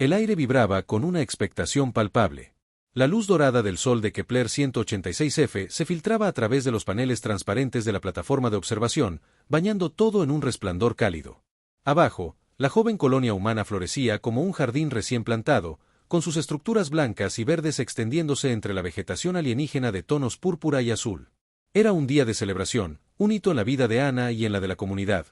El aire vibraba con una expectación palpable. La luz dorada del sol de Kepler 186f se filtraba a través de los paneles transparentes de la plataforma de observación, bañando todo en un resplandor cálido. Abajo, la joven colonia humana florecía como un jardín recién plantado, con sus estructuras blancas y verdes extendiéndose entre la vegetación alienígena de tonos púrpura y azul. Era un día de celebración, un hito en la vida de Ana y en la de la comunidad.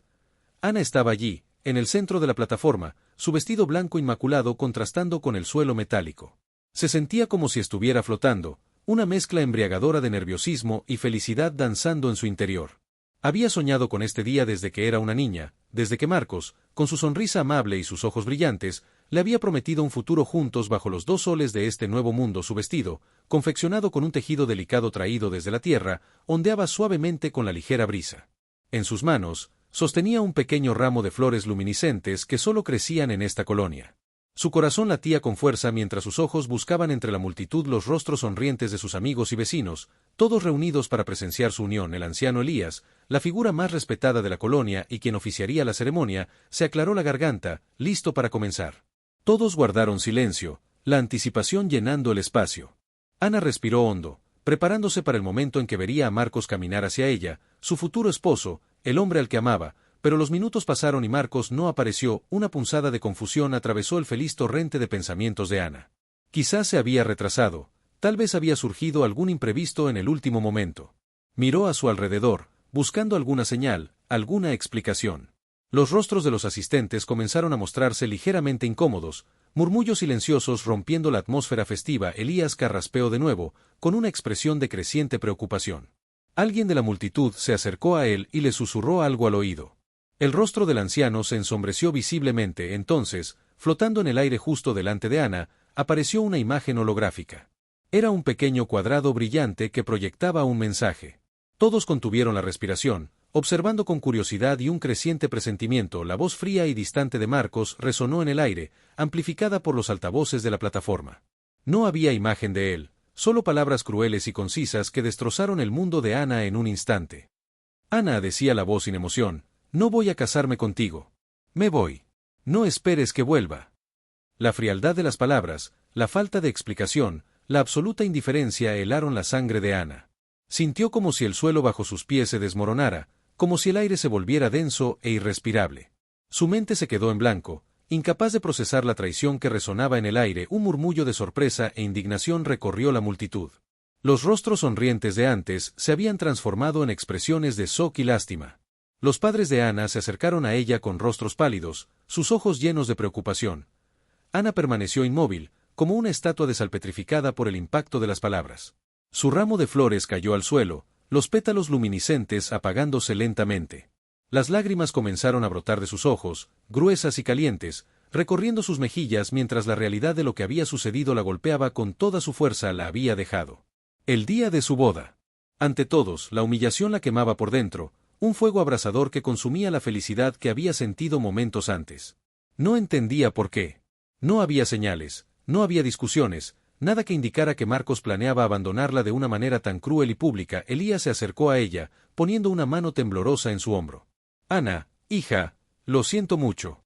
Ana estaba allí, en el centro de la plataforma, su vestido blanco inmaculado contrastando con el suelo metálico. Se sentía como si estuviera flotando, una mezcla embriagadora de nerviosismo y felicidad danzando en su interior. Había soñado con este día desde que era una niña, desde que Marcos, con su sonrisa amable y sus ojos brillantes, le había prometido un futuro juntos bajo los dos soles de este nuevo mundo. Su vestido, confeccionado con un tejido delicado traído desde la tierra, ondeaba suavemente con la ligera brisa. En sus manos, sostenía un pequeño ramo de flores luminiscentes que solo crecían en esta colonia. Su corazón latía con fuerza mientras sus ojos buscaban entre la multitud los rostros sonrientes de sus amigos y vecinos, todos reunidos para presenciar su unión. El anciano Elías, la figura más respetada de la colonia y quien oficiaría la ceremonia, se aclaró la garganta, listo para comenzar. Todos guardaron silencio, la anticipación llenando el espacio. Ana respiró hondo, preparándose para el momento en que vería a Marcos caminar hacia ella, su futuro esposo, el hombre al que amaba. Pero los minutos pasaron y Marcos no apareció. Una punzada de confusión atravesó el feliz torrente de pensamientos de Ana. Quizás se había retrasado, tal vez había surgido algún imprevisto en el último momento. Miró a su alrededor, buscando alguna señal, alguna explicación. Los rostros de los asistentes comenzaron a mostrarse ligeramente incómodos, murmullos silenciosos rompiendo la atmósfera festiva. Elías carraspeó de nuevo, con una expresión de creciente preocupación. Alguien de la multitud se acercó a él y le susurró algo al oído. El rostro del anciano se ensombreció visiblemente. Entonces, flotando en el aire justo delante de Ana, apareció una imagen holográfica. Era un pequeño cuadrado brillante que proyectaba un mensaje. Todos contuvieron la respiración, observando con curiosidad y un creciente presentimiento. La voz fría y distante de Marcos resonó en el aire, amplificada por los altavoces de la plataforma. No había imagen de él, solo palabras crueles y concisas que destrozaron el mundo de Ana en un instante. Ana, decía la voz sin emoción, no voy a casarme contigo. Me voy. No esperes que vuelva. La frialdad de las palabras, la falta de explicación, la absoluta indiferencia helaron la sangre de Ana. Sintió como si el suelo bajo sus pies se desmoronara, como si el aire se volviera denso e irrespirable. Su mente se quedó en blanco, incapaz de procesar la traición que resonaba en el aire. Un murmullo de sorpresa e indignación recorrió la multitud. Los rostros sonrientes de antes se habían transformado en expresiones de shock y lástima. Los padres de Ana se acercaron a ella con rostros pálidos, sus ojos llenos de preocupación. Ana permaneció inmóvil, como una estatua desalpetrificada por el impacto de las palabras. Su ramo de flores cayó al suelo, los pétalos luminiscentes apagándose lentamente. Las lágrimas comenzaron a brotar de sus ojos, gruesas y calientes, recorriendo sus mejillas mientras la realidad de lo que había sucedido la golpeaba con toda su fuerza. La había dejado. El día de su boda. Ante todos, la humillación la quemaba por dentro, un fuego abrasador que consumía la felicidad que había sentido momentos antes. No entendía por qué. No había señales, no había discusiones, nada que indicara que Marcos planeaba abandonarla de una manera tan cruel y pública. Elías se acercó a ella, poniendo una mano temblorosa en su hombro. Ana, hija, lo siento mucho.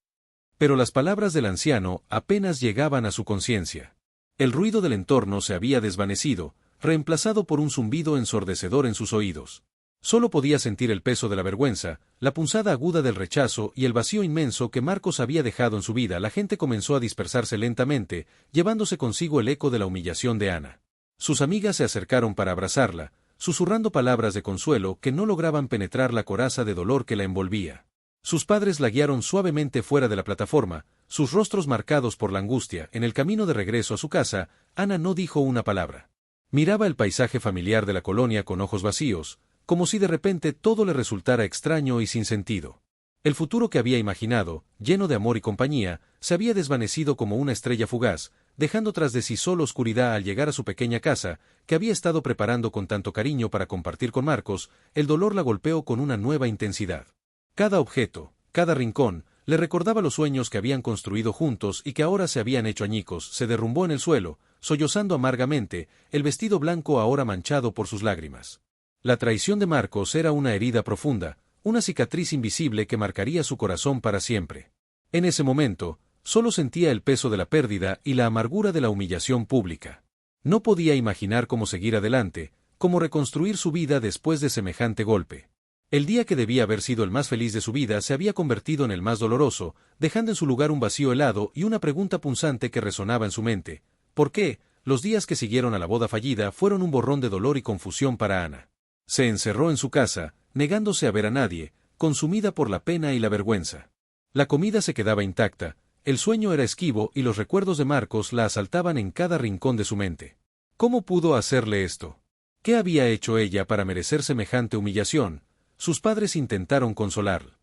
Pero las palabras del anciano apenas llegaban a su conciencia. El ruido del entorno se había desvanecido, reemplazado por un zumbido ensordecedor en sus oídos. Solo podía sentir el peso de la vergüenza, la punzada aguda del rechazo y el vacío inmenso que Marcos había dejado en su vida. La gente comenzó a dispersarse lentamente, llevándose consigo el eco de la humillación de Ana. Sus amigas se acercaron para abrazarla, susurrando palabras de consuelo que no lograban penetrar la coraza de dolor que la envolvía. Sus padres la guiaron suavemente fuera de la plataforma, sus rostros marcados por la angustia. En el camino de regreso a su casa, Ana no dijo una palabra. Miraba el paisaje familiar de la colonia con ojos vacíos, como si de repente todo le resultara extraño y sin sentido. El futuro que había imaginado, lleno de amor y compañía, se había desvanecido como una estrella fugaz, dejando tras de sí solo oscuridad. Al llegar a su pequeña casa, que había estado preparando con tanto cariño para compartir con Marcos, el dolor la golpeó con una nueva intensidad. Cada objeto, cada rincón, le recordaba los sueños que habían construido juntos y que ahora se habían hecho añicos. Se derrumbó en el suelo, sollozando amargamente, el vestido blanco ahora manchado por sus lágrimas. La traición de Marcos era una herida profunda, una cicatriz invisible que marcaría su corazón para siempre. En ese momento, Solo sentía el peso de la pérdida y la amargura de la humillación pública. No podía imaginar cómo seguir adelante, cómo reconstruir su vida después de semejante golpe. El día que debía haber sido el más feliz de su vida se había convertido en el más doloroso, dejando en su lugar un vacío helado y una pregunta punzante que resonaba en su mente. ¿Por qué? Los días que siguieron a la boda fallida fueron un borrón de dolor y confusión para Ana. Se encerró en su casa, negándose a ver a nadie, consumida por la pena y la vergüenza. La comida se quedaba intacta, el sueño era esquivo y los recuerdos de Marcos la asaltaban en cada rincón de su mente. ¿Cómo pudo hacerle esto? ¿Qué había hecho ella para merecer semejante humillación? Sus padres intentaron consolarla.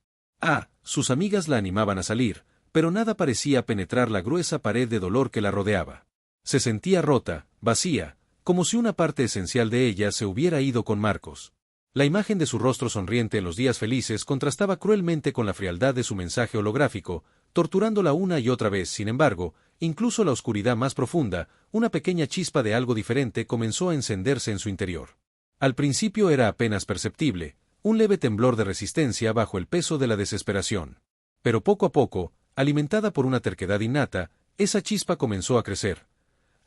Sus amigas la animaban a salir, pero nada parecía penetrar la gruesa pared de dolor que la rodeaba. Se sentía rota, vacía, como si una parte esencial de ella se hubiera ido con Marcos. La imagen de su rostro sonriente en los días felices contrastaba cruelmente con la frialdad de su mensaje holográfico, torturándola una y otra vez. Sin embargo, incluso la oscuridad más profunda, una pequeña chispa de algo diferente comenzó a encenderse en su interior. Al principio era apenas perceptible, un leve temblor de resistencia bajo el peso de la desesperación. Pero poco a poco, alimentada por una terquedad innata, esa chispa comenzó a crecer.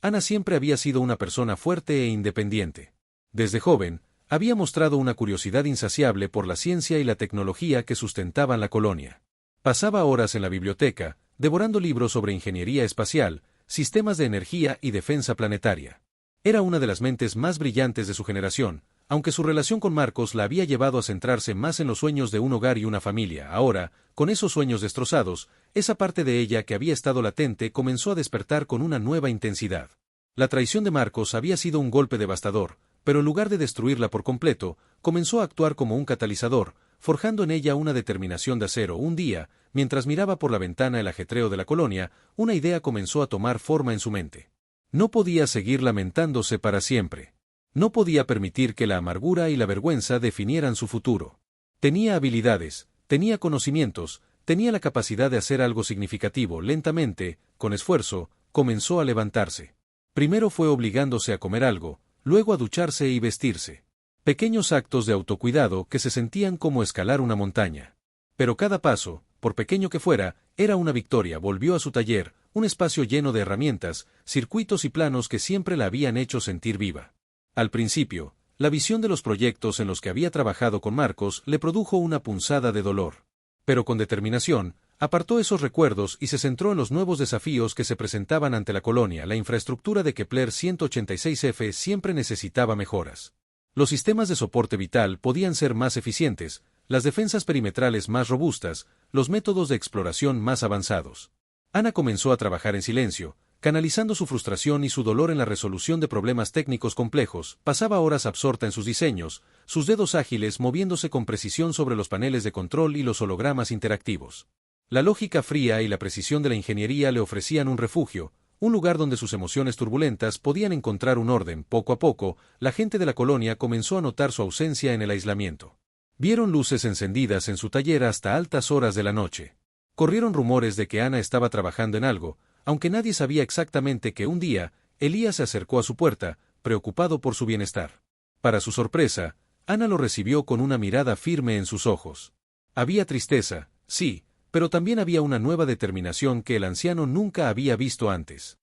Ana siempre había sido una persona fuerte e independiente. Desde joven, había mostrado una curiosidad insaciable por la ciencia y la tecnología que sustentaban la colonia. Pasaba horas en la biblioteca, devorando libros sobre ingeniería espacial, sistemas de energía y defensa planetaria. Era una de las mentes más brillantes de su generación, aunque su relación con Marcos la había llevado a centrarse más en los sueños de un hogar y una familia. Ahora, con esos sueños destrozados, esa parte de ella que había estado latente comenzó a despertar con una nueva intensidad. La traición de Marcos había sido un golpe devastador, pero en lugar de destruirla por completo, comenzó a actuar como un catalizador, forjando en ella una determinación de acero. Un día, mientras miraba por la ventana el ajetreo de la colonia, una idea comenzó a tomar forma en su mente. No podía seguir lamentándose para siempre. No podía permitir que la amargura y la vergüenza definieran su futuro. Tenía habilidades, tenía conocimientos, tenía la capacidad de hacer algo significativo. Lentamente, con esfuerzo, comenzó a levantarse. Primero fue obligándose a comer algo, luego a ducharse y vestirse. Pequeños actos de autocuidado que se sentían como escalar una montaña. Pero cada paso, por pequeño que fuera, era una victoria. Volvió a su taller, un espacio lleno de herramientas, circuitos y planos que siempre la habían hecho sentir viva. Al principio, la visión de los proyectos en los que había trabajado con Marcos le produjo una punzada de dolor. Pero con determinación, apartó esos recuerdos y se centró en los nuevos desafíos que se presentaban ante la colonia. La infraestructura de Kepler 186F siempre necesitaba mejoras. Los sistemas de soporte vital podían ser más eficientes, las defensas perimetrales más robustas, los métodos de exploración más avanzados. Ana comenzó a trabajar en silencio, canalizando su frustración y su dolor en la resolución de problemas técnicos complejos. Pasaba horas absorta en sus diseños, sus dedos ágiles moviéndose con precisión sobre los paneles de control y los hologramas interactivos. La lógica fría y la precisión de la ingeniería le ofrecían un refugio, un lugar donde sus emociones turbulentas podían encontrar un orden. Poco a poco, la gente de la colonia comenzó a notar su ausencia en el aislamiento. Vieron luces encendidas en su taller hasta altas horas de la noche. Corrieron rumores de que Ana estaba trabajando en algo, aunque nadie sabía exactamente que un día, Elías se acercó a su puerta, preocupado por su bienestar. Para su sorpresa, Ana lo recibió con una mirada firme en sus ojos. Había tristeza, sí, pero también había una nueva determinación que el anciano nunca había visto antes.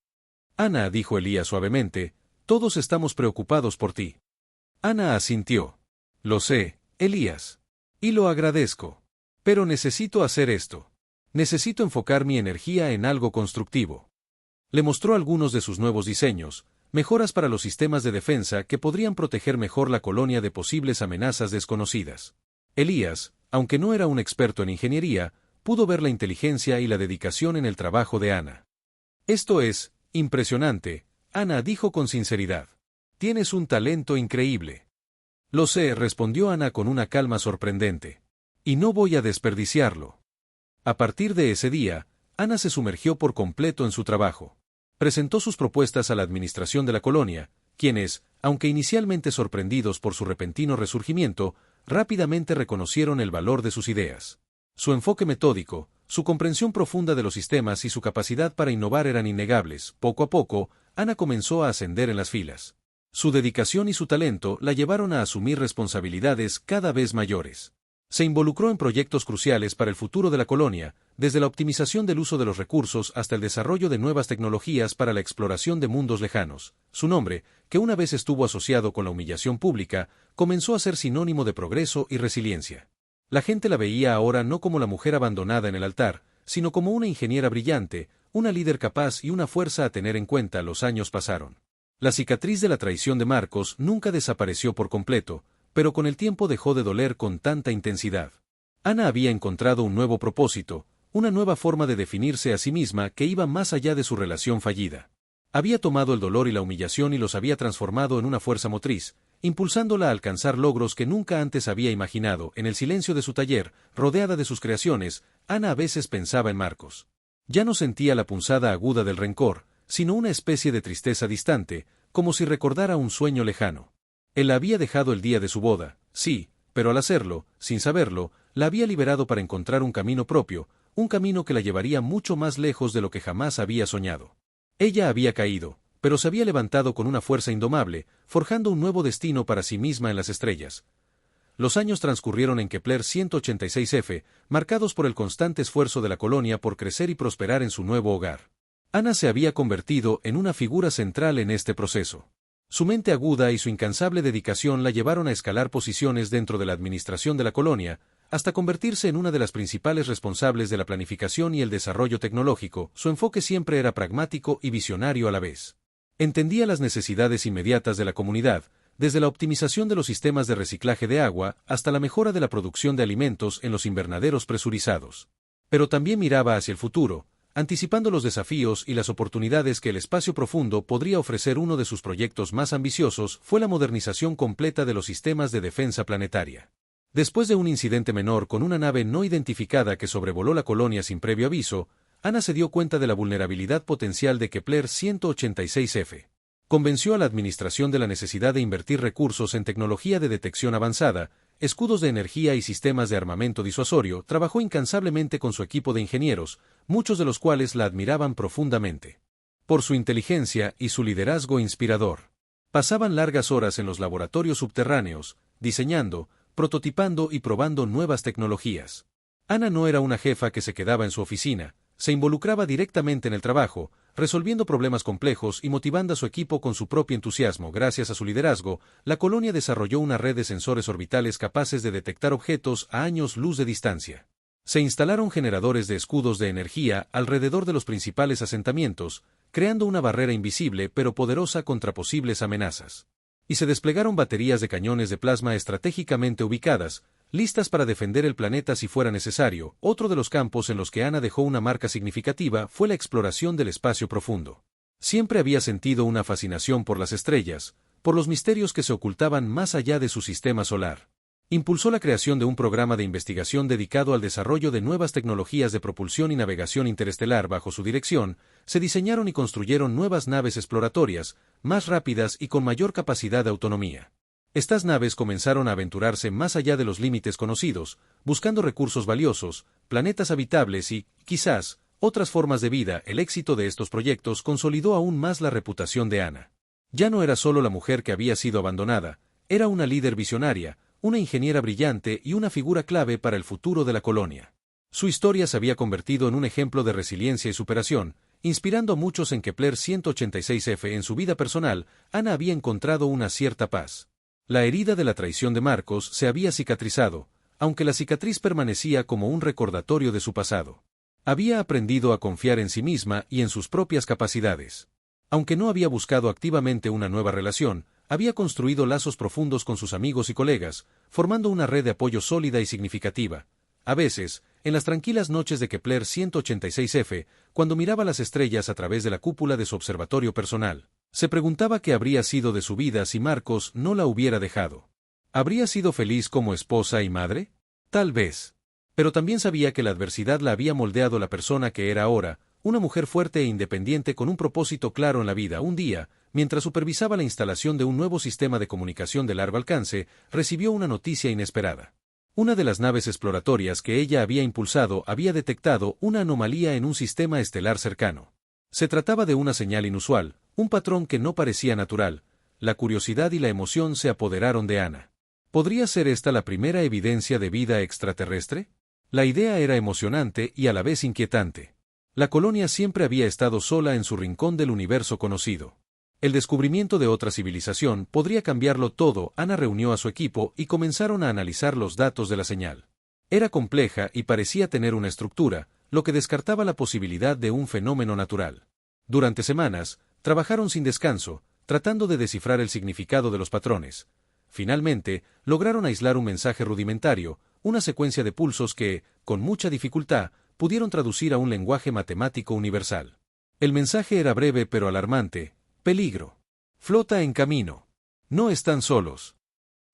Ana, dijo Elías suavemente, todos estamos preocupados por ti. Ana asintió. Lo sé, Elías. Y lo agradezco. Pero necesito hacer esto. Necesito enfocar mi energía en algo constructivo. Le mostró algunos de sus nuevos diseños, mejoras para los sistemas de defensa que podrían proteger mejor la colonia de posibles amenazas desconocidas. Elías, aunque no era un experto en ingeniería, pudo ver la inteligencia y la dedicación en el trabajo de Ana. Esto es impresionante, Ana dijo con sinceridad. Tienes un talento increíble. Lo sé, respondió Ana con una calma sorprendente. Y no voy a desperdiciarlo. A partir de ese día, Ana se sumergió por completo en su trabajo. Presentó sus propuestas a la administración de la colonia, quienes, aunque inicialmente sorprendidos por su repentino resurgimiento, rápidamente reconocieron el valor de sus ideas. Su enfoque metódico, su comprensión profunda de los sistemas y su capacidad para innovar eran innegables. Poco a poco, Ana comenzó a ascender en las filas. Su dedicación y su talento la llevaron a asumir responsabilidades cada vez mayores. Se involucró en proyectos cruciales para el futuro de la colonia, desde la optimización del uso de los recursos hasta el desarrollo de nuevas tecnologías para la exploración de mundos lejanos. Su nombre, que una vez estuvo asociado con la humillación pública, comenzó a ser sinónimo de progreso y resiliencia. La gente la veía ahora no como la mujer abandonada en el altar, sino como una ingeniera brillante, una líder capaz y una fuerza a tener en cuenta. Los años pasaron. La cicatriz de la traición de Marcos nunca desapareció por completo, pero con el tiempo dejó de doler con tanta intensidad. Ana había encontrado un nuevo propósito, una nueva forma de definirse a sí misma que iba más allá de su relación fallida. Había tomado el dolor y la humillación y los había transformado en una fuerza motriz, impulsándola a alcanzar logros que nunca antes había imaginado. En el silencio de su taller, rodeada de sus creaciones, Ana a veces pensaba en Marcos. Ya no sentía la punzada aguda del rencor, sino una especie de tristeza distante, como si recordara un sueño lejano. Él la había dejado el día de su boda, sí, pero al hacerlo, sin saberlo, la había liberado para encontrar un camino propio, un camino que la llevaría mucho más lejos de lo que jamás había soñado. Ella había caído, pero se había levantado con una fuerza indomable, forjando un nuevo destino para sí misma en las estrellas. Los años transcurrieron en Kepler 186f, marcados por el constante esfuerzo de la colonia por crecer y prosperar en su nuevo hogar. Ana se había convertido en una figura central en este proceso. Su mente aguda y su incansable dedicación la llevaron a escalar posiciones dentro de la administración de la colonia, hasta convertirse en una de las principales responsables de la planificación y el desarrollo tecnológico. Su enfoque siempre era pragmático y visionario a la vez. Entendía las necesidades inmediatas de la comunidad, desde la optimización de los sistemas de reciclaje de agua hasta la mejora de la producción de alimentos en los invernaderos presurizados. Pero también miraba hacia el futuro, anticipando los desafíos y las oportunidades que el espacio profundo podría ofrecer. Uno de sus proyectos más ambiciosos fue la modernización completa de los sistemas de defensa planetaria. Después de un incidente menor con una nave no identificada que sobrevoló la colonia sin previo aviso, Ana se dio cuenta de la vulnerabilidad potencial de Kepler 186f. Convenció a la administración de la necesidad de invertir recursos en tecnología de detección avanzada, escudos de energía y sistemas de armamento disuasorio. Trabajó incansablemente con su equipo de ingenieros, muchos de los cuales la admiraban profundamente por su inteligencia y su liderazgo inspirador. Pasaban largas horas en los laboratorios subterráneos, diseñando, prototipando y probando nuevas tecnologías. Ana no era una jefa que se quedaba en su oficina, se involucraba directamente en el trabajo, resolviendo problemas complejos y motivando a su equipo con su propio entusiasmo. Gracias a su liderazgo, la colonia desarrolló una red de sensores orbitales capaces de detectar objetos a años luz de distancia. Se instalaron generadores de escudos de energía alrededor de los principales asentamientos, creando una barrera invisible pero poderosa contra posibles amenazas. Y se desplegaron baterías de cañones de plasma estratégicamente ubicadas, listas para defender el planeta si fuera necesario. Otro de los campos en los que Ana dejó una marca significativa fue la exploración del espacio profundo. Siempre había sentido una fascinación por las estrellas, por los misterios que se ocultaban más allá de su sistema solar. Impulsó la creación de un programa de investigación dedicado al desarrollo de nuevas tecnologías de propulsión y navegación interestelar. Bajo su dirección, se diseñaron y construyeron nuevas naves exploratorias, más rápidas y con mayor capacidad de autonomía. Estas naves comenzaron a aventurarse más allá de los límites conocidos, buscando recursos valiosos, planetas habitables y, quizás, otras formas de vida. El éxito de estos proyectos consolidó aún más la reputación de Ana. Ya no era solo la mujer que había sido abandonada, era una líder visionaria, una ingeniera brillante y una figura clave para el futuro de la colonia. Su historia se había convertido en un ejemplo de resiliencia y superación, inspirando a muchos en Kepler 186f. En su vida personal, Ana había encontrado una cierta paz. La herida de la traición de Marcos se había cicatrizado, aunque la cicatriz permanecía como un recordatorio de su pasado. Había aprendido a confiar en sí misma y en sus propias capacidades. Aunque no había buscado activamente una nueva relación, había construido lazos profundos con sus amigos y colegas, formando una red de apoyo sólida y significativa. A veces, en las tranquilas noches de Kepler 186f, cuando miraba las estrellas a través de la cúpula de su observatorio personal, se preguntaba qué habría sido de su vida si Marcos no la hubiera dejado. ¿Habría sido feliz como esposa y madre? Tal vez. Pero también sabía que la adversidad la había moldeado la persona que era ahora, una mujer fuerte e independiente con un propósito claro en la vida. Un día, mientras supervisaba la instalación de un nuevo sistema de comunicación de largo alcance, recibió una noticia inesperada. Una de las naves exploratorias que ella había impulsado había detectado una anomalía en un sistema estelar cercano. Se trataba de una señal inusual, un patrón que no parecía natural. La curiosidad y la emoción se apoderaron de Ana. ¿Podría ser esta la primera evidencia de vida extraterrestre? La idea era emocionante y a la vez inquietante. La colonia siempre había estado sola en su rincón del universo conocido. El descubrimiento de otra civilización podría cambiarlo todo. Ana reunió a su equipo y comenzaron a analizar los datos de la señal. Era compleja y parecía tener una estructura, lo que descartaba la posibilidad de un fenómeno natural. Durante semanas, trabajaron sin descanso, tratando de descifrar el significado de los patrones. Finalmente, lograron aislar un mensaje rudimentario, una secuencia de pulsos que, con mucha dificultad, pudieron traducir a un lenguaje matemático universal. El mensaje era breve pero alarmante: peligro. Flota en camino. No están solos.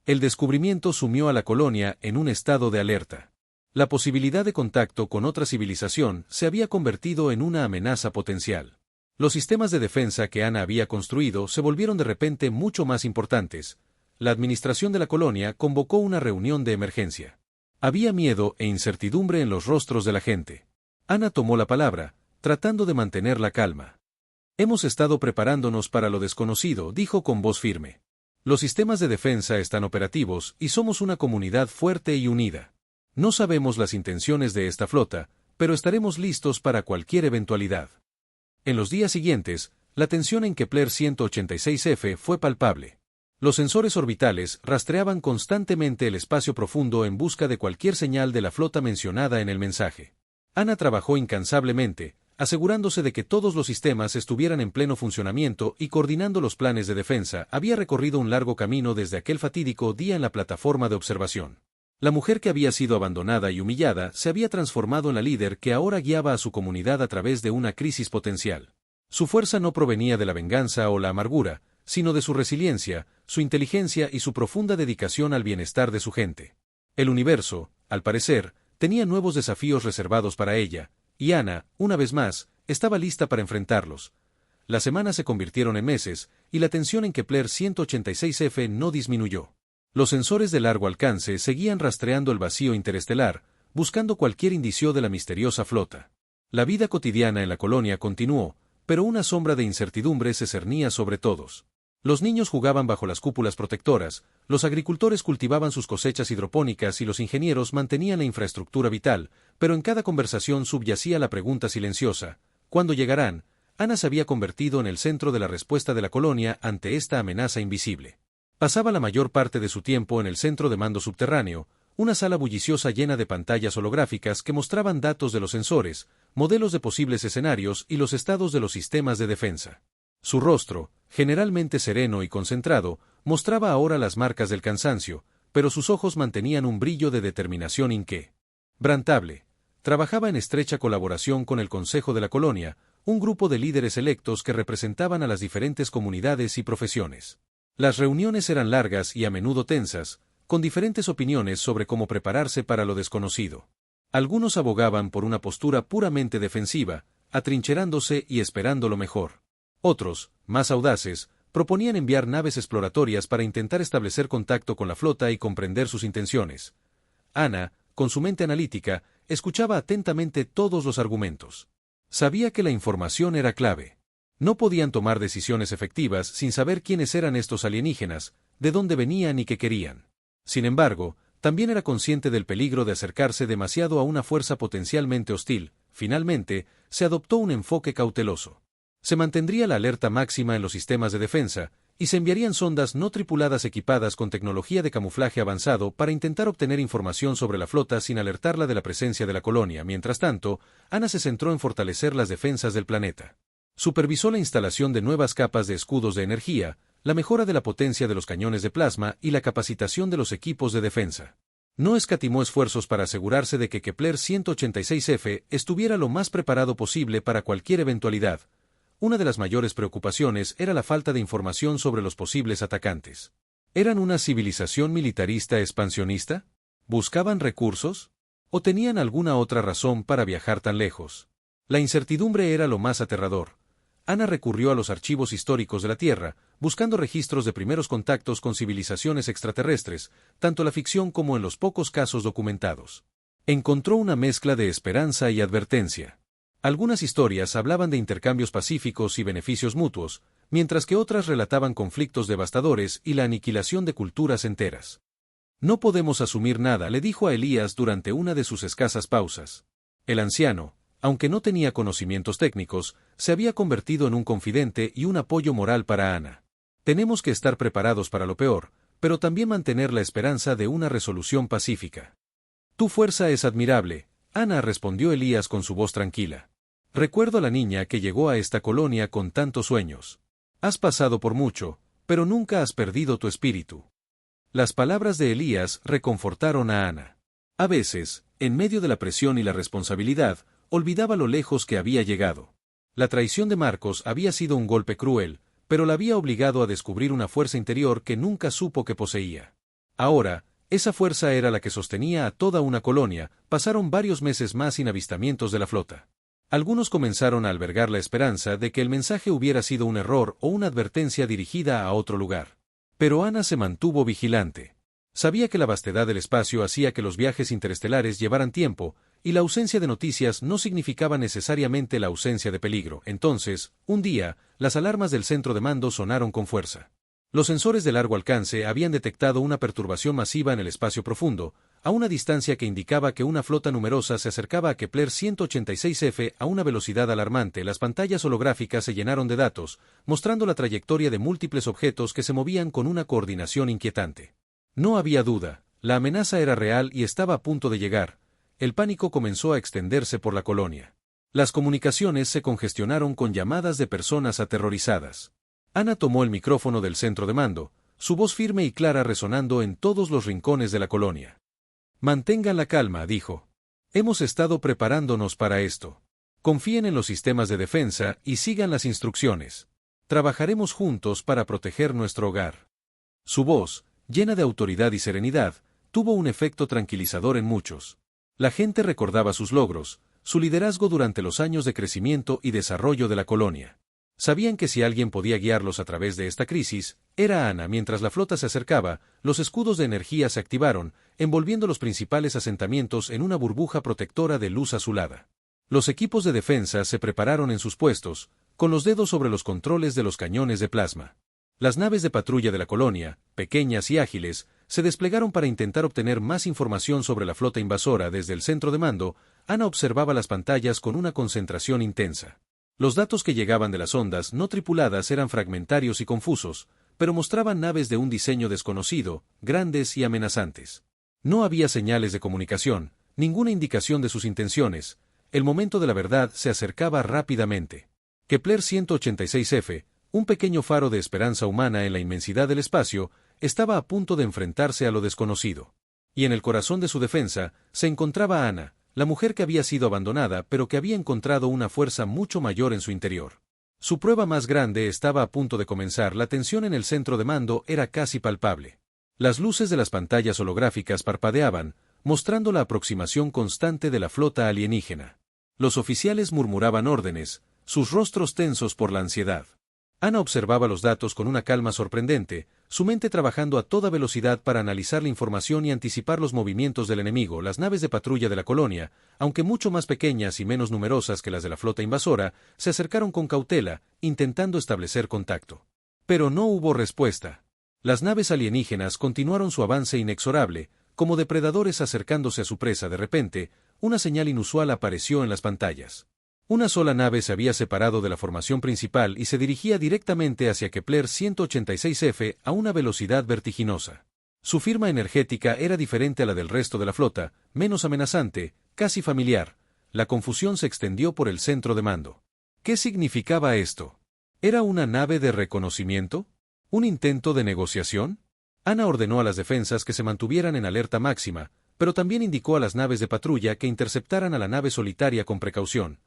El descubrimiento sumió a la colonia en un estado de alerta. La posibilidad de contacto con otra civilización se había convertido en una amenaza potencial. Los sistemas de defensa que Ana había construido se volvieron de repente mucho más importantes. La administración de la colonia convocó una reunión de emergencia. Había miedo e incertidumbre en los rostros de la gente. Ana tomó la palabra, tratando de mantener la calma. Hemos estado preparándonos para lo desconocido, dijo con voz firme. Los sistemas de defensa están operativos y somos una comunidad fuerte y unida. No sabemos las intenciones de esta flota, pero estaremos listos para cualquier eventualidad. En los días siguientes, la tensión en Kepler 186f fue palpable. Los sensores orbitales rastreaban constantemente el espacio profundo en busca de cualquier señal de la flota mencionada en el mensaje. Ana trabajó incansablemente, asegurándose de que todos los sistemas estuvieran en pleno funcionamiento y coordinando los planes de defensa. Había recorrido un largo camino desde aquel fatídico día en la plataforma de observación. La mujer que había sido abandonada y humillada se había transformado en la líder que ahora guiaba a su comunidad a través de una crisis potencial. Su fuerza no provenía de la venganza o la amargura, sino de su resiliencia, su inteligencia y su profunda dedicación al bienestar de su gente. El universo, al parecer, tenía nuevos desafíos reservados para ella, y Ana, una vez más, estaba lista para enfrentarlos. Las semanas se convirtieron en meses, y la tensión en Kepler 186f no disminuyó. Los sensores de largo alcance seguían rastreando el vacío interestelar, buscando cualquier indicio de la misteriosa flota. La vida cotidiana en la colonia continuó, pero una sombra de incertidumbre se cernía sobre todos. Los niños jugaban bajo las cúpulas protectoras, los agricultores cultivaban sus cosechas hidropónicas y los ingenieros mantenían la infraestructura vital, pero en cada conversación subyacía la pregunta silenciosa: ¿cuándo llegarán? Ana se había convertido en el centro de la respuesta de la colonia ante esta amenaza invisible. Pasaba la mayor parte de su tiempo en el centro de mando subterráneo, una sala bulliciosa llena de pantallas holográficas que mostraban datos de los sensores, modelos de posibles escenarios y los estados de los sistemas de defensa. Su rostro, generalmente sereno y concentrado, mostraba ahora las marcas del cansancio, pero sus ojos mantenían un brillo de determinación inquebrantable. Trabajaba en estrecha colaboración con el Consejo de la Colonia, un grupo de líderes electos que representaban a las diferentes comunidades y profesiones. Las reuniones eran largas y a menudo tensas, con diferentes opiniones sobre cómo prepararse para lo desconocido. Algunos abogaban por una postura puramente defensiva, atrincherándose y esperando lo mejor. Otros, más audaces, proponían enviar naves exploratorias para intentar establecer contacto con la flota y comprender sus intenciones. Ana, con su mente analítica, escuchaba atentamente todos los argumentos. Sabía que la información era clave. No podían tomar decisiones efectivas sin saber quiénes eran estos alienígenas, de dónde venían y qué querían. Sin embargo, también era consciente del peligro de acercarse demasiado a una fuerza potencialmente hostil. Finalmente, se adoptó un enfoque cauteloso. Se mantendría la alerta máxima en los sistemas de defensa, y se enviarían sondas no tripuladas equipadas con tecnología de camuflaje avanzado para intentar obtener información sobre la flota sin alertarla de la presencia de la colonia. Mientras tanto, Ana se centró en fortalecer las defensas del planeta. Supervisó la instalación de nuevas capas de escudos de energía, la mejora de la potencia de los cañones de plasma y la capacitación de los equipos de defensa. No escatimó esfuerzos para asegurarse de que Kepler 186f estuviera lo más preparado posible para cualquier eventualidad. Una de las mayores preocupaciones era la falta de información sobre los posibles atacantes. ¿Eran una civilización militarista expansionista? ¿Buscaban recursos? ¿O tenían alguna otra razón para viajar tan lejos? La incertidumbre era lo más aterrador. Ana recurrió a los archivos históricos de la Tierra, buscando registros de primeros contactos con civilizaciones extraterrestres, tanto en la ficción como en los pocos casos documentados. Encontró una mezcla de esperanza y advertencia. Algunas historias hablaban de intercambios pacíficos y beneficios mutuos, mientras que otras relataban conflictos devastadores y la aniquilación de culturas enteras. No podemos asumir nada, le dijo a Elías durante una de sus escasas pausas. El anciano, aunque no tenía conocimientos técnicos, se había convertido en un confidente y un apoyo moral para Ana. Tenemos que estar preparados para lo peor, pero también mantener la esperanza de una resolución pacífica. Tu fuerza es admirable, Ana, respondió Elías con su voz tranquila. Recuerdo a la niña que llegó a esta colonia con tantos sueños. Has pasado por mucho, pero nunca has perdido tu espíritu. Las palabras de Elías reconfortaron a Ana. A veces, en medio de la presión y la responsabilidad, olvidaba lo lejos que había llegado. La traición de Marcos había sido un golpe cruel, pero la había obligado a descubrir una fuerza interior que nunca supo que poseía. Ahora, esa fuerza era la que sostenía a toda una colonia. Pasaron varios meses más sin avistamientos de la flota. Algunos comenzaron a albergar la esperanza de que el mensaje hubiera sido un error o una advertencia dirigida a otro lugar. Pero Ana se mantuvo vigilante. Sabía que la vastedad del espacio hacía que los viajes interestelares llevaran tiempo, y la ausencia de noticias no significaba necesariamente la ausencia de peligro. Entonces, un día, las alarmas del centro de mando sonaron con fuerza. Los sensores de largo alcance habían detectado una perturbación masiva en el espacio profundo, a una distancia que indicaba que una flota numerosa se acercaba a Kepler 186f a una velocidad alarmante. Las pantallas holográficas se llenaron de datos, mostrando la trayectoria de múltiples objetos que se movían con una coordinación inquietante. No había duda, la amenaza era real y estaba a punto de llegar. El pánico comenzó a extenderse por la colonia. Las comunicaciones se congestionaron con llamadas de personas aterrorizadas. Ana tomó el micrófono del centro de mando, su voz firme y clara resonando en todos los rincones de la colonia. Mantengan la calma, dijo. Hemos estado preparándonos para esto. Confíen en los sistemas de defensa y sigan las instrucciones. Trabajaremos juntos para proteger nuestro hogar. Su voz, llena de autoridad y serenidad, tuvo un efecto tranquilizador en muchos. La gente recordaba sus logros, su liderazgo durante los años de crecimiento y desarrollo de la colonia. Sabían que si alguien podía guiarlos a través de esta crisis, era Ana. Mientras la flota se acercaba, los escudos de energía se activaron, envolviendo los principales asentamientos en una burbuja protectora de luz azulada. Los equipos de defensa se prepararon en sus puestos, con los dedos sobre los controles de los cañones de plasma. Las naves de patrulla de la colonia, pequeñas y ágiles, se desplegaron para intentar obtener más información sobre la flota invasora. Desde el centro de mando, Ana observaba las pantallas con una concentración intensa. Los datos que llegaban de las ondas no tripuladas eran fragmentarios y confusos, pero mostraban naves de un diseño desconocido, grandes y amenazantes. No había señales de comunicación, ninguna indicación de sus intenciones. El momento de la verdad se acercaba rápidamente. Kepler 186f, un pequeño faro de esperanza humana en la inmensidad del espacio, estaba a punto de enfrentarse a lo desconocido. Y en el corazón de su defensa se encontraba Ana, la mujer que había sido abandonada pero que había encontrado una fuerza mucho mayor en su interior. Su prueba más grande estaba a punto de comenzar. La tensión en el centro de mando era casi palpable. Las luces de las pantallas holográficas parpadeaban, mostrando la aproximación constante de la flota alienígena. Los oficiales murmuraban órdenes, sus rostros tensos por la ansiedad. Ana observaba los datos con una calma sorprendente, su mente trabajando a toda velocidad para analizar la información y anticipar los movimientos del enemigo. Las naves de patrulla de la colonia, aunque mucho más pequeñas y menos numerosas que las de la flota invasora, se acercaron con cautela, intentando establecer contacto. Pero no hubo respuesta. Las naves alienígenas continuaron su avance inexorable, como depredadores acercándose a su presa. De repente, una señal inusual apareció en las pantallas. Una sola nave se había separado de la formación principal y se dirigía directamente hacia Kepler 186f a una velocidad vertiginosa. Su firma energética era diferente a la del resto de la flota, menos amenazante, casi familiar. La confusión se extendió por el centro de mando. ¿Qué significaba esto? ¿Era una nave de reconocimiento? ¿Un intento de negociación? Ana ordenó a las defensas que se mantuvieran en alerta máxima, pero también indicó a las naves de patrulla que interceptaran a la nave solitaria con precaución.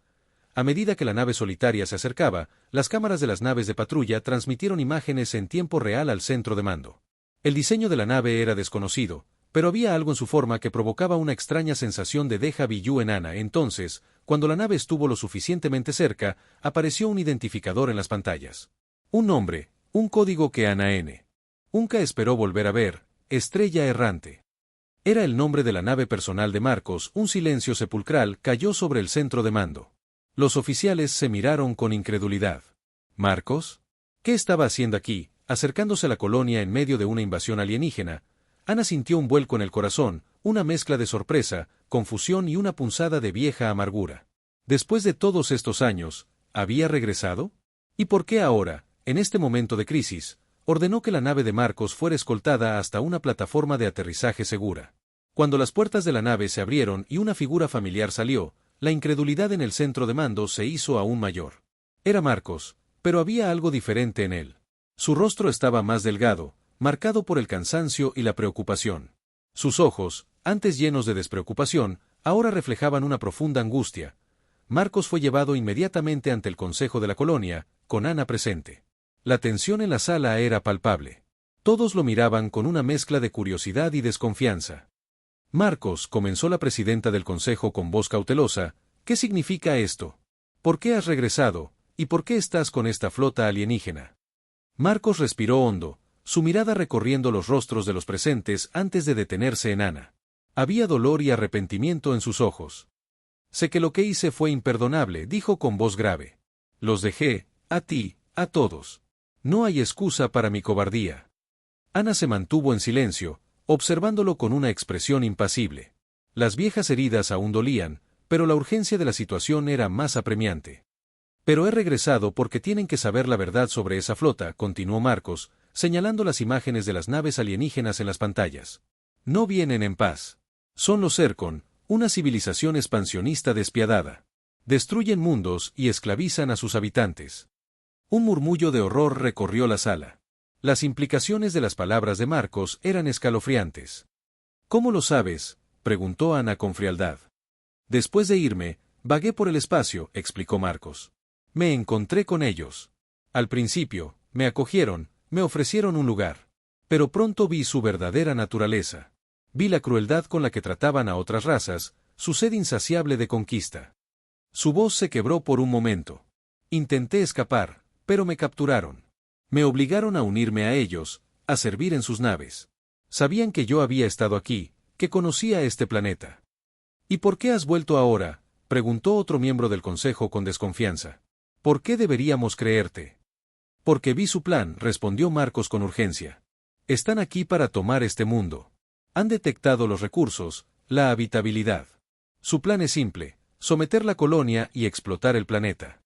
A medida que la nave solitaria se acercaba, las cámaras de las naves de patrulla transmitieron imágenes en tiempo real al centro de mando. El diseño de la nave era desconocido, pero había algo en su forma que provocaba una extraña sensación de déjà vu en Ana. Entonces, cuando la nave estuvo lo suficientemente cerca, apareció un identificador en las pantallas. Un nombre, un código que Ana N. nunca esperó volver a ver: Estrella Errante. Era el nombre de la nave personal de Marcos. Un silencio sepulcral cayó sobre el centro de mando. Los oficiales se miraron con incredulidad. ¿Marcos? ¿Qué estaba haciendo aquí, acercándose a la colonia en medio de una invasión alienígena? Ana sintió un vuelco en el corazón, una mezcla de sorpresa, confusión y una punzada de vieja amargura. Después de todos estos años, ¿había regresado? ¿Y por qué ahora, en este momento de crisis, ordenó que la nave de Marcos fuera escoltada hasta una plataforma de aterrizaje segura? Cuando las puertas de la nave se abrieron y una figura familiar salió, la incredulidad en el centro de mando se hizo aún mayor. Era Marcos, pero había algo diferente en él. Su rostro estaba más delgado, marcado por el cansancio y la preocupación. Sus ojos, antes llenos de despreocupación, ahora reflejaban una profunda angustia. Marcos fue llevado inmediatamente ante el Consejo de la Colonia, con Ana presente. La tensión en la sala era palpable. Todos lo miraban con una mezcla de curiosidad y desconfianza. Marcos, comenzó la presidenta del Consejo con voz cautelosa, ¿qué significa esto? ¿Por qué has regresado, y por qué estás con esta flota alienígena? Marcos respiró hondo, su mirada recorriendo los rostros de los presentes antes de detenerse en Ana. Había dolor y arrepentimiento en sus ojos. Sé que lo que hice fue imperdonable, dijo con voz grave. Los dejé, a ti, a todos. No hay excusa para mi cobardía. Ana se mantuvo en silencio, observándolo con una expresión impasible. Las viejas heridas aún dolían, pero la urgencia de la situación era más apremiante. Pero he regresado porque tienen que saber la verdad sobre esa flota, continuó Marcos, señalando las imágenes de las naves alienígenas en las pantallas. No vienen en paz. Son los Zircon, una civilización expansionista despiadada. Destruyen mundos y esclavizan a sus habitantes. Un murmullo de horror recorrió la sala. Las implicaciones de las palabras de Marcos eran escalofriantes. ¿Cómo lo sabes?, preguntó Ana con frialdad. Después de irme, vagué por el espacio, explicó Marcos. Me encontré con ellos. Al principio, me acogieron, me ofrecieron un lugar. Pero pronto vi su verdadera naturaleza. Vi la crueldad con la que trataban a otras razas, su sed insaciable de conquista. Su voz se quebró por un momento. Intenté escapar, pero me capturaron. Me obligaron a unirme a ellos, a servir en sus naves. Sabían que yo había estado aquí, que conocía este planeta. ¿Y por qué has vuelto ahora?, preguntó otro miembro del consejo con desconfianza. ¿Por qué deberíamos creerte? Porque vi su plan, respondió Marcos con urgencia. Están aquí para tomar este mundo. Han detectado los recursos, la habitabilidad. Su plan es simple, someter la colonia y explotar el planeta.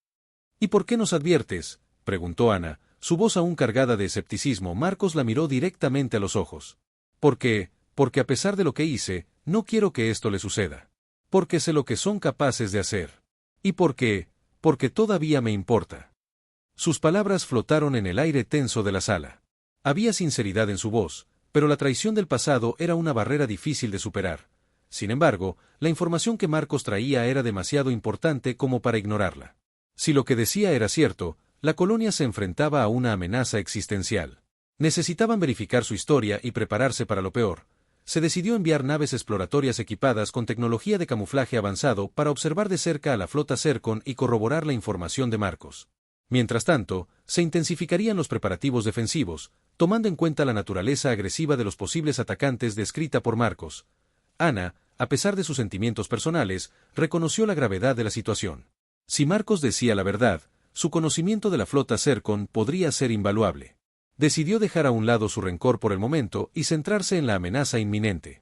¿Y por qué nos adviertes?, preguntó Ana, su voz aún cargada de escepticismo. Marcos la miró directamente a los ojos. Porque a pesar de lo que hice, no quiero que esto le suceda. Porque sé lo que son capaces de hacer. Y porque todavía me importa. Sus palabras flotaron en el aire tenso de la sala. Había sinceridad en su voz, pero la traición del pasado era una barrera difícil de superar. Sin embargo, la información que Marcos traía era demasiado importante como para ignorarla. Si lo que decía era cierto, la colonia se enfrentaba a una amenaza existencial. Necesitaban verificar su historia y prepararse para lo peor. Se decidió enviar naves exploratorias equipadas con tecnología de camuflaje avanzado para observar de cerca a la flota Zircon y corroborar la información de Marcos. Mientras tanto, se intensificarían los preparativos defensivos, tomando en cuenta la naturaleza agresiva de los posibles atacantes descrita por Marcos. Ana, a pesar de sus sentimientos personales, reconoció la gravedad de la situación. Si Marcos decía la verdad, su conocimiento de la flota Zircon podría ser invaluable. Decidió dejar a un lado su rencor por el momento y centrarse en la amenaza inminente.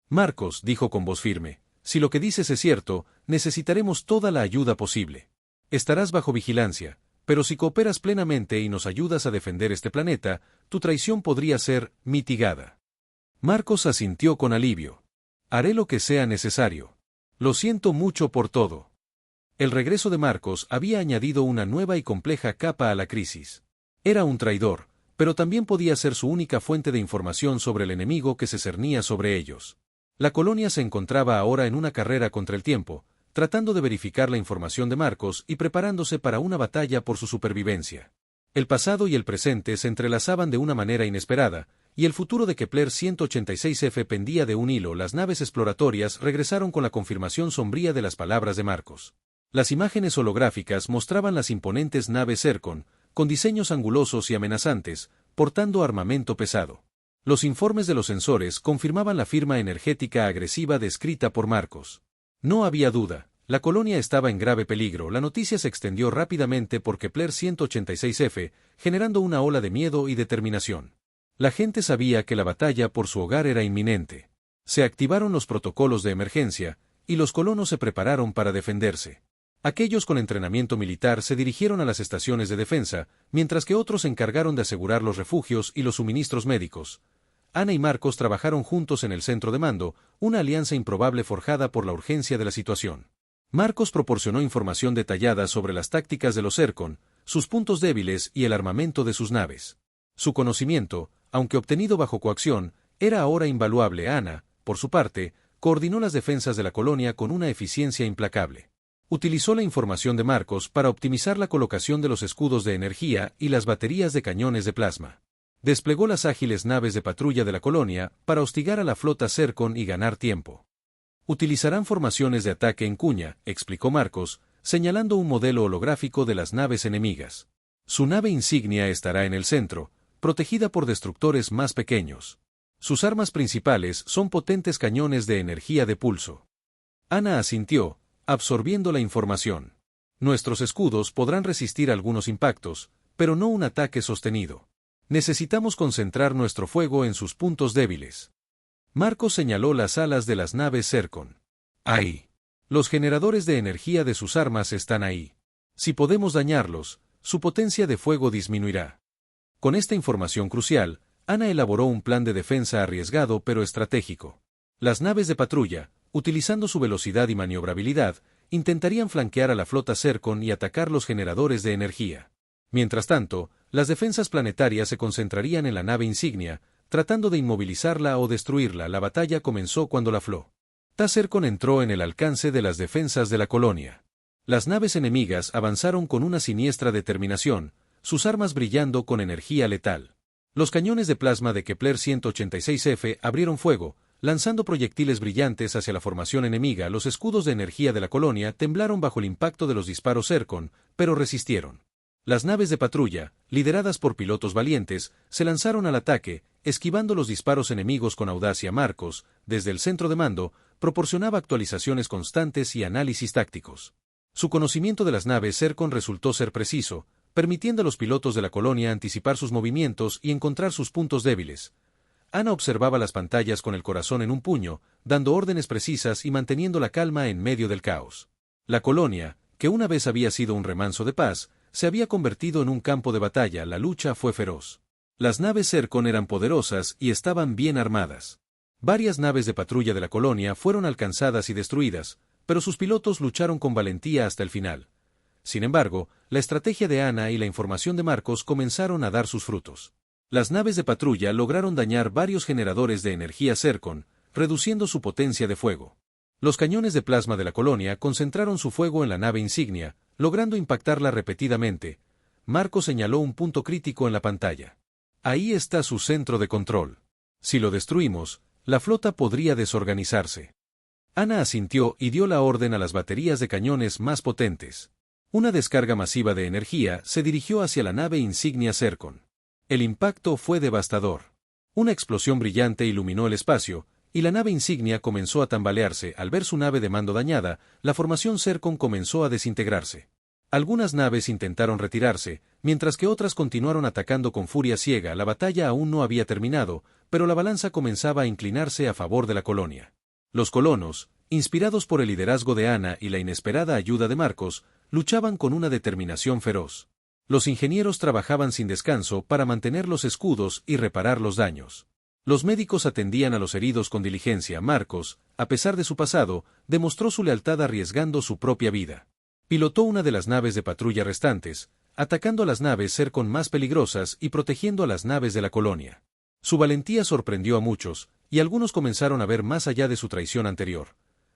Marcos, dijo con voz firme, si lo que dices es cierto, necesitaremos toda la ayuda posible. Estarás bajo vigilancia, pero si cooperas plenamente y nos ayudas a defender este planeta, tu traición podría ser mitigada. Marcos asintió con alivio. Haré lo que sea necesario. Lo siento mucho por todo. El regreso de Marcos había añadido una nueva y compleja capa a la crisis. Era un traidor, pero también podía ser su única fuente de información sobre el enemigo que se cernía sobre ellos. La colonia se encontraba ahora en una carrera contra el tiempo, tratando de verificar la información de Marcos y preparándose para una batalla por su supervivencia. El pasado y el presente se entrelazaban de una manera inesperada, y el futuro de Kepler 186f pendía de un hilo. Las naves exploratorias regresaron con la confirmación sombría de las palabras de Marcos. Las imágenes holográficas mostraban las imponentes naves Zircon, con diseños angulosos y amenazantes, portando armamento pesado. Los informes de los sensores confirmaban la firma energética agresiva descrita por Marcos. No había duda, la colonia estaba en grave peligro. La noticia se extendió rápidamente por Kepler 186f, generando una ola de miedo y determinación. La gente sabía que la batalla por su hogar era inminente. Se activaron los protocolos de emergencia, y los colonos se prepararon para defenderse. Aquellos con entrenamiento militar se dirigieron a las estaciones de defensa, mientras que otros se encargaron de asegurar los refugios y los suministros médicos. Ana y Marcos trabajaron juntos en el centro de mando, una alianza improbable forjada por la urgencia de la situación. Marcos proporcionó información detallada sobre las tácticas de los Zircon, sus puntos débiles y el armamento de sus naves. Su conocimiento, aunque obtenido bajo coacción, era ahora invaluable. Ana, por su parte, coordinó las defensas de la colonia con una eficiencia implacable. Utilizó la información de Marcos para optimizar la colocación de los escudos de energía y las baterías de cañones de plasma. Desplegó las ágiles naves de patrulla de la colonia para hostigar a la flota Zircon y ganar tiempo. Utilizarán formaciones de ataque en cuña, explicó Marcos, señalando un modelo holográfico de las naves enemigas. Su nave insignia estará en el centro, protegida por destructores más pequeños. Sus armas principales son potentes cañones de energía de pulso. Ana asintió, absorbiendo la información. Nuestros escudos podrán resistir algunos impactos, pero no un ataque sostenido. Necesitamos concentrar nuestro fuego en sus puntos débiles. Marcos señaló las alas de las naves Zircon. Ahí. Los generadores de energía de sus armas están ahí. Si podemos dañarlos, su potencia de fuego disminuirá. Con esta información crucial, Ana elaboró un plan de defensa arriesgado pero estratégico. Las naves de patrulla, utilizando su velocidad y maniobrabilidad, intentarían flanquear a la flota Zircon y atacar los generadores de energía. Mientras tanto, las defensas planetarias se concentrarían en la nave insignia, tratando de inmovilizarla o destruirla. La batalla comenzó cuando la flota Zircon entró en el alcance de las defensas de la colonia. Las naves enemigas avanzaron con una siniestra determinación, sus armas brillando con energía letal. Los cañones de plasma de Kepler 186F abrieron fuego, lanzando proyectiles brillantes hacia la formación enemiga. Los escudos de energía de la colonia temblaron bajo el impacto de los disparos Zircon, pero resistieron. Las naves de patrulla, lideradas por pilotos valientes, se lanzaron al ataque, esquivando los disparos enemigos con audacia. Marcos, desde el centro de mando, proporcionaba actualizaciones constantes y análisis tácticos. Su conocimiento de las naves Zircon resultó ser preciso, permitiendo a los pilotos de la colonia anticipar sus movimientos y encontrar sus puntos débiles. Ana observaba las pantallas con el corazón en un puño, dando órdenes precisas y manteniendo la calma en medio del caos. La colonia, que una vez había sido un remanso de paz, se había convertido en un campo de batalla. La lucha fue feroz. Las naves Zircon eran poderosas y estaban bien armadas. Varias naves de patrulla de la colonia fueron alcanzadas y destruidas, pero sus pilotos lucharon con valentía hasta el final. Sin embargo, la estrategia de Ana y la información de Marcos comenzaron a dar sus frutos. Las naves de patrulla lograron dañar varios generadores de energía Zircon, reduciendo su potencia de fuego. Los cañones de plasma de la colonia concentraron su fuego en la nave insignia, logrando impactarla repetidamente. Marcos señaló un punto crítico en la pantalla. Ahí está su centro de control. Si lo destruimos, la flota podría desorganizarse. Ana asintió y dio la orden a las baterías de cañones más potentes. Una descarga masiva de energía se dirigió hacia la nave insignia Zircon. El impacto fue devastador. Una explosión brillante iluminó el espacio, y la nave insignia comenzó a tambalearse. Al ver su nave de mando dañada, la formación Zircon comenzó a desintegrarse. Algunas naves intentaron retirarse, mientras que otras continuaron atacando con furia ciega. La batalla aún no había terminado, pero la balanza comenzaba a inclinarse a favor de la colonia. Los colonos, inspirados por el liderazgo de Ana y la inesperada ayuda de Marcos, luchaban con una determinación feroz. Los ingenieros trabajaban sin descanso para mantener los escudos y reparar los daños. Los médicos atendían a los heridos con diligencia. Marcos, a pesar de su pasado, demostró su lealtad arriesgando su propia vida. Pilotó una de las naves de patrulla restantes, atacando a las naves Zircon más peligrosas y protegiendo a las naves de la colonia. Su valentía sorprendió a muchos, y algunos comenzaron a ver más allá de su traición anterior.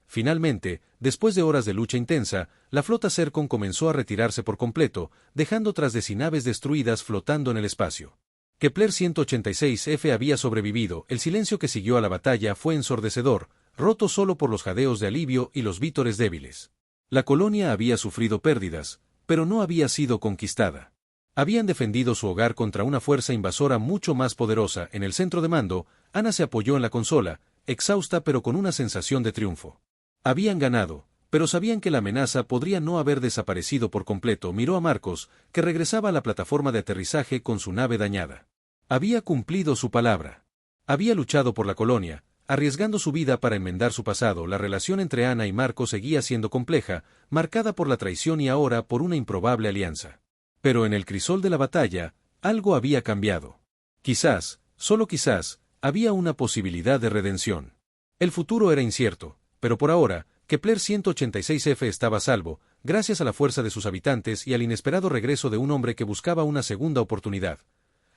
Finalmente, después de horas de lucha intensa, la flota Zircon comenzó a retirarse por completo, dejando tras de sí naves destruidas flotando en el espacio. Kepler 186F había sobrevivido. El silencio que siguió a la batalla fue ensordecedor, roto solo por los jadeos de alivio y los vítores débiles. La colonia había sufrido pérdidas, pero no había sido conquistada. Habían defendido su hogar contra una fuerza invasora mucho más poderosa. En el centro de mando, Ana se apoyó en la consola, exhausta pero con una sensación de triunfo. Habían ganado, pero sabían que la amenaza podría no haber desaparecido por completo. Miró a Marcos, que regresaba a la plataforma de aterrizaje con su nave dañada. Había cumplido su palabra. Había luchado por la colonia, arriesgando su vida para enmendar su pasado. La relación entre Ana y Marcos seguía siendo compleja, marcada por la traición y ahora por una improbable alianza. Pero en el crisol de la batalla, algo había cambiado. Quizás, solo quizás, había una posibilidad de redención. El futuro era incierto, pero por ahora, Kepler 186f estaba a salvo, gracias a la fuerza de sus habitantes y al inesperado regreso de un hombre que buscaba una segunda oportunidad.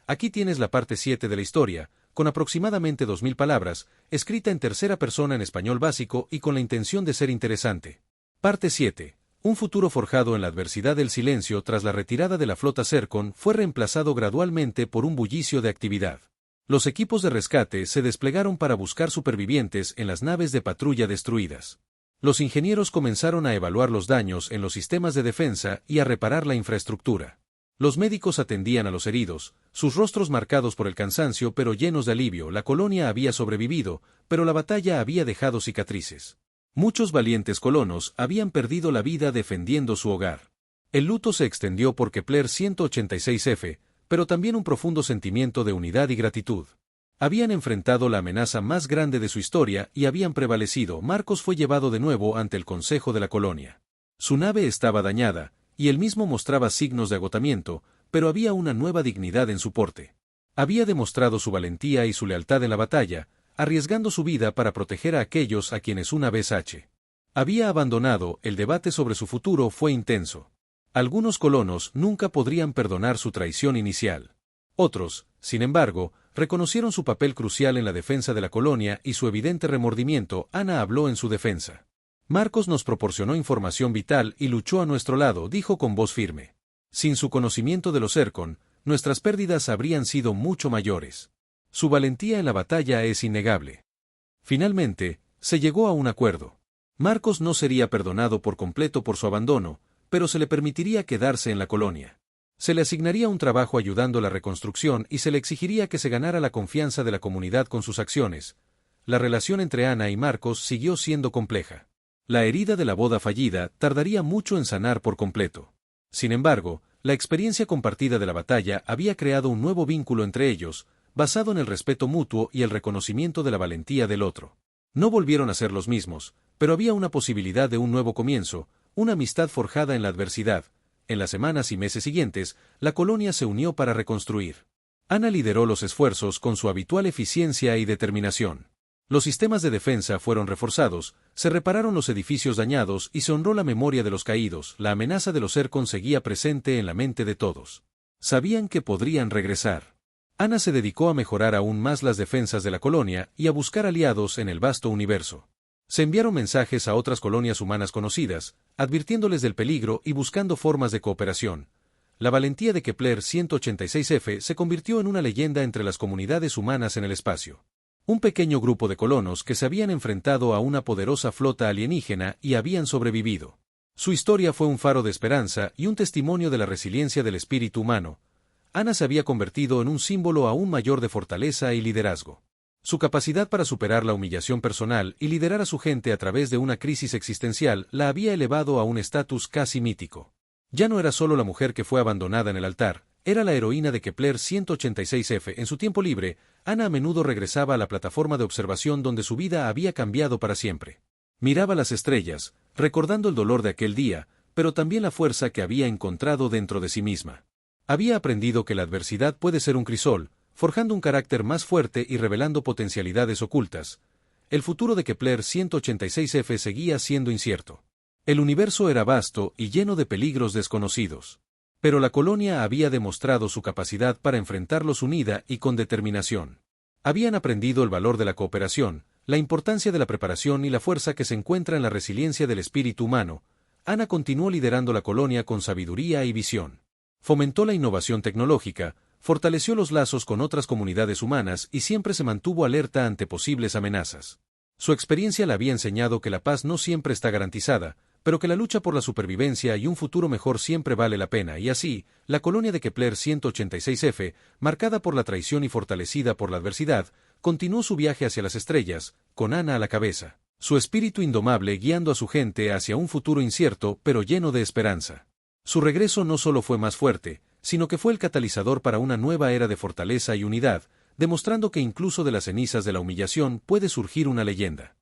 Aquí tienes la parte 7 de la historia, con aproximadamente 2000 palabras, escrita en tercera persona en español básico y con la intención de ser interesante. Parte 7. Un futuro forjado en la adversidad del silencio tras la retirada de la flota Zircon fue reemplazado gradualmente por un bullicio de actividad. Los equipos de rescate se desplegaron para buscar supervivientes en las naves de patrulla destruidas. Los ingenieros comenzaron a evaluar los daños en los sistemas de defensa y a reparar la infraestructura. Los médicos atendían a los heridos, sus rostros marcados por el cansancio pero llenos de alivio. La colonia había sobrevivido, pero la batalla había dejado cicatrices. Muchos valientes colonos habían perdido la vida defendiendo su hogar. El luto se extendió por Kepler 186f, pero también un profundo sentimiento de unidad y gratitud. Habían enfrentado la amenaza más grande de su historia y habían prevalecido. Marcos fue llevado de nuevo ante el Consejo de la Colonia. Su nave estaba dañada, y él mismo mostraba signos de agotamiento, pero había una nueva dignidad en su porte. Había demostrado su valentía y su lealtad en la batalla, arriesgando su vida para proteger a aquellos a quienes una vez había abandonado. El debate sobre su futuro fue intenso. Algunos colonos nunca podrían perdonar su traición inicial. Otros, sin embargo, reconocieron su papel crucial en la defensa de la colonia y su evidente remordimiento. Ana habló en su defensa. Marcos nos proporcionó información vital y luchó a nuestro lado, dijo con voz firme. Sin su conocimiento de los Zircon, nuestras pérdidas habrían sido mucho mayores. Su valentía en la batalla es innegable. Finalmente, se llegó a un acuerdo. Marcos no sería perdonado por completo por su abandono, pero se le permitiría quedarse en la colonia. Se le asignaría un trabajo ayudando a la reconstrucción y se le exigiría que se ganara la confianza de la comunidad con sus acciones. La relación entre Ana y Marcos siguió siendo compleja. La herida de la boda fallida tardaría mucho en sanar por completo. Sin embargo, la experiencia compartida de la batalla había creado un nuevo vínculo entre ellos, basado en el respeto mutuo y el reconocimiento de la valentía del otro. No volvieron a ser los mismos, pero había una posibilidad de un nuevo comienzo, una amistad forjada en la adversidad. En las semanas y meses siguientes, la colonia se unió para reconstruir. Ana lideró los esfuerzos con su habitual eficiencia y determinación. Los sistemas de defensa fueron reforzados, se repararon los edificios dañados y se honró la memoria de los caídos. La amenaza de los Zircon seguía presente en la mente de todos. Sabían que podrían regresar. Ana se dedicó a mejorar aún más las defensas de la colonia y a buscar aliados en el vasto universo. Se enviaron mensajes a otras colonias humanas conocidas, advirtiéndoles del peligro y buscando formas de cooperación. La valentía de Kepler 186f se convirtió en una leyenda entre las comunidades humanas en el espacio. Un pequeño grupo de colonos que se habían enfrentado a una poderosa flota alienígena y habían sobrevivido. Su historia fue un faro de esperanza y un testimonio de la resiliencia del espíritu humano. Ana se había convertido en un símbolo aún mayor de fortaleza y liderazgo. Su capacidad para superar la humillación personal y liderar a su gente a través de una crisis existencial la había elevado a un estatus casi mítico. Ya no era solo la mujer que fue abandonada en el altar, era la heroína de Kepler 186f. En su tiempo libre, Ana a menudo regresaba a la plataforma de observación donde su vida había cambiado para siempre. Miraba las estrellas, recordando el dolor de aquel día, pero también la fuerza que había encontrado dentro de sí misma. Había aprendido que la adversidad puede ser un crisol, forjando un carácter más fuerte y revelando potencialidades ocultas. El futuro de Kepler 186f seguía siendo incierto. El universo era vasto y lleno de peligros desconocidos. Pero la colonia había demostrado su capacidad para enfrentarlos unida y con determinación. Habían aprendido el valor de la cooperación, la importancia de la preparación y la fuerza que se encuentra en la resiliencia del espíritu humano. Ana continuó liderando la colonia con sabiduría y visión. Fomentó la innovación tecnológica, fortaleció los lazos con otras comunidades humanas y siempre se mantuvo alerta ante posibles amenazas. Su experiencia le había enseñado que la paz no siempre está garantizada, pero que la lucha por la supervivencia y un futuro mejor siempre vale la pena, y así, la colonia de Kepler 186f, marcada por la traición y fortalecida por la adversidad, continuó su viaje hacia las estrellas, con Ana a la cabeza, su espíritu indomable guiando a su gente hacia un futuro incierto pero lleno de esperanza. Su regreso no solo fue más fuerte, sino que fue el catalizador para una nueva era de fortaleza y unidad, demostrando que incluso de las cenizas de la humillación puede surgir una leyenda.